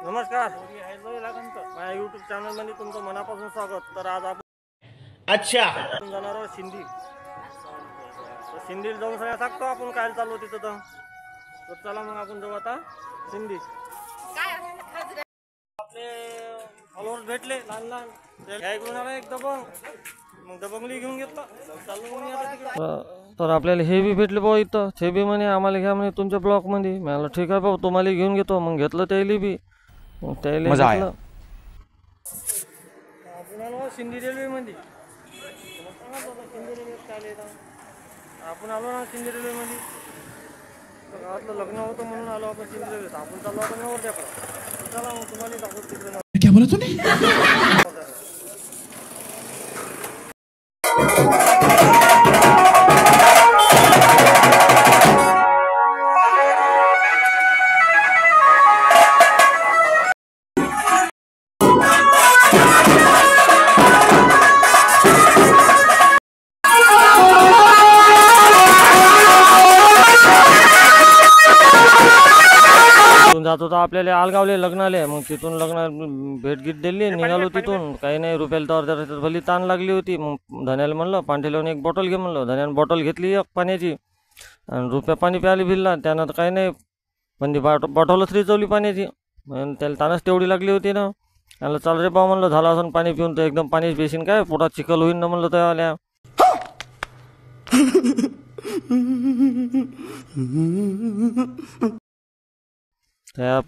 नमस्कार, माझ्या YouTube channel मध्ये तुमचं मनापासून स्वागत। तर आज आपण जाणार आहोत सिंधी। सिंधीला जाऊन सांगतो आपण काय चालू तिथं। तर चला मग आपण जाऊ आता सिंधी। आपले फॉलोअर्स भेटले लहान लहान, त्या घेऊन आला एक दबंग, मग दबंगली घेऊन घेतला, चालू मग आता तिकडे। तर आपल्याला हे बी भेटले भाऊ इथं, ते बी म्हणे आम्हाला घ्या म्हणे तुमच्या ब्लॉक मध्ये। मी म्हणलं ठीक आहे भाऊ, तुम्हाला घेऊन घेतो। मग घेतलं त्याला बी, मग त्याला घेतलं आपण सिंधी रेल्वे मध्ये। आपण आलो ना सिंधी रेल्वे मध्ये, गावातलं लग्न होतं म्हणून आलो आपण सिंधी रेल्वे। आपण चाललो आता नवरदेवाकडे। चला मग तुम्हाला दाखवतो तिकडे। क्या बोला तूने? जात होता आपल्याला आलगावले लग्नाले। मग तिथून लग्न भेट गीत दिली, निघालो तिथून। काही नाही, रुपयाला तर भली ताण लागली होती। मग धन्याला म्हणलं पांठेल्याने एक बॉटल घे म्हणलं। धन्याने बॉटल घेतली एक पाण्याची, आणि रुपया पाणी प्यायला भिल्ला। त्यानं तर काही नाही, पण ती बॉटलच रिचवली पाण्याची। त्याला ताणच तेवढी लागली होती ना। त्याला चाल रे बा म्हणलं, झालं असं पाणी पिऊन तर एकदम पाणीच बेसीन काय पोटात चिखल होईन ना म्हणलं त्या आल्या। त्या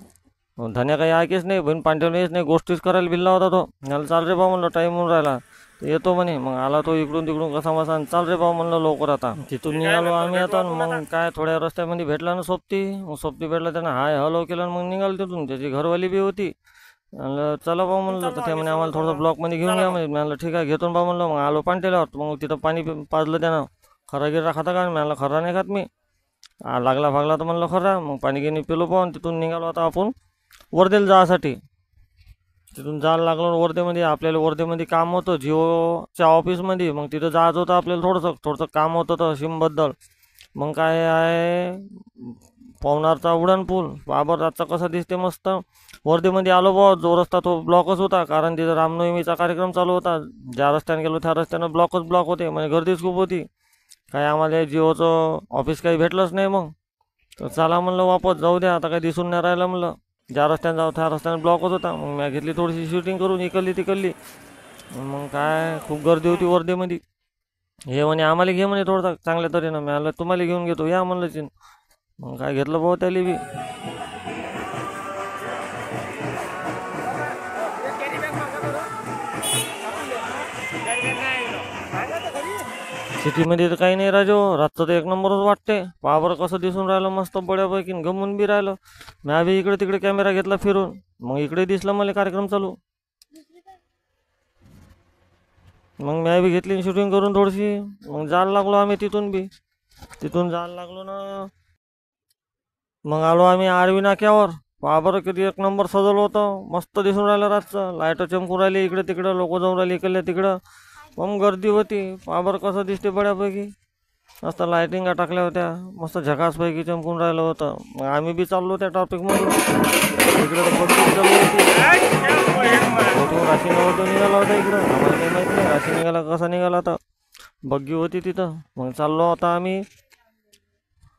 धन्या काही ऐकेच नाही, बहीण पांठवणीच नाही, गोष्टीच करायला भिल्ला होता तो। याला चाल रे बा म्हणलं, टाईम होऊन राहिला येतो म्हणे। मग आला तो इकडून तिकडून कसा मसा, चाल रे बा म्हणलं लवकर आता। तिथून निघालो आम्ही आता। मग काय थोड्या रस्त्यामध्ये भेटला ना सोबती, मग सोबती भेटला, त्यानं हाय हॅलो केलं। मग निघालो तिथून, त्याची घरवाली बी होती। चला बा म्हणलं, तर ते म्हणे आम्हाला थोडंसं ब्लॉकमध्ये घेऊन घ्या। म्हणलं ठीक आहे घेतो बा म्हणलं। मग आलो पांटेल्यावर, मग तिथं पाणी पाजलं त्यानं। खरा गिरा खाता का? म्हणलं खरा नाही खात मी, लागला फागला तर म्हणलं खरा। मग पाणी गिनी पिलो पण तिथून निघालो आता आपण वर्धेला जायसाठी। तिथून जायला लागलो वर्धेमध्ये। आपल्याला वर्धेमध्ये काम होतं जिओच्या ऑफिसमध्ये। मग तिथं जायचं होतं आपल्याला, थोडंसं काम होतं तर सिमबद्दल। मग काय आहे, पवनारचा उड्डाणपूल बाबर रातचा कसा दिसते मस्त। वर्धेमध्ये आलो बा, जो रस्ता तो ब्लॉकच होता, कारण तिथं रामनवमीचा कार्यक्रम चालू होता। ज्या रस्त्याने गेलो त्या रस्त्यानं ब्लॉक होते, म्हणजे गर्दीच खूप होती। काय आम्हाला जिओचं ऑफिस काही भेटलंच नाही। मग तर चला म्हणलं वापस जाऊ द्या, आता काही दिसून नाही राहिलं म्हणलं। ज्या रस्त्याने जाऊ त्या रस्त्याने ब्लॉकच होता। मग मी घेतली थोडीशी शूटिंग करून इकडली तिकडली। मग काय खूप गर्दी होती वर्धेमध्ये। हे म्हणे आम्हाला घे म्हणे थोडंसं चांगल्या तऱ्हेनं। मी म्हणलं तुम्हाला घेऊन घेतो या म्हणलं चिन। मग काय घेतलं भाऊ त्याला बी। सिटीमध्ये तर काही नाही राजो, रातचं तर एक नंबरच वाटते। पावर कसं दिसून राहिलं मस्त बड्यापैकी, गमून बी राहिलं। मी बी इकडे तिकडे कॅमेरा घेतला फिरून, मग इकडे दिसला मला कार्यक्रम चालू। मग मी बी घेतली शूटिंग करून थोडीशी। मग जायला लागलो आम्ही तिथून जायला लागलो ना। मग आलो आम्ही आरवी नाक्यावर। पावर किती एक नंबर सजवलं होतं, मस्त दिसून राहिलं रातचं। लाईट चमकून राहिली इकडे तिकडं, लोक जाऊन राहिले इकडल्या तिकडं। मग गर्दी होती, पावर कसं दिसते बड्यापैकी। मस्त लाईटिंगा टाकल्या होत्या, मस्त झकासपैकी चमकून राहिलं होतं। मग आम्ही बी चाललो त्या टॉपिकमधून। इकडे तर पब्लिक चालू होती, राशी नव्हतं निघाला होता इकडं। आम्हाला काही माहित नाही राशी निघाला कसा निघाला होता, बग्गी होती तिथं। मग चाललो आता आम्ही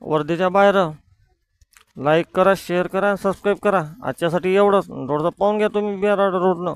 वर्धेच्या बाहेर। लाईक करा, शेअर करा, सबस्क्राईब करा। आजच्यासाठी एवढंच, थोडंसं पाहून घ्या तुम्ही बिहार रोडनं।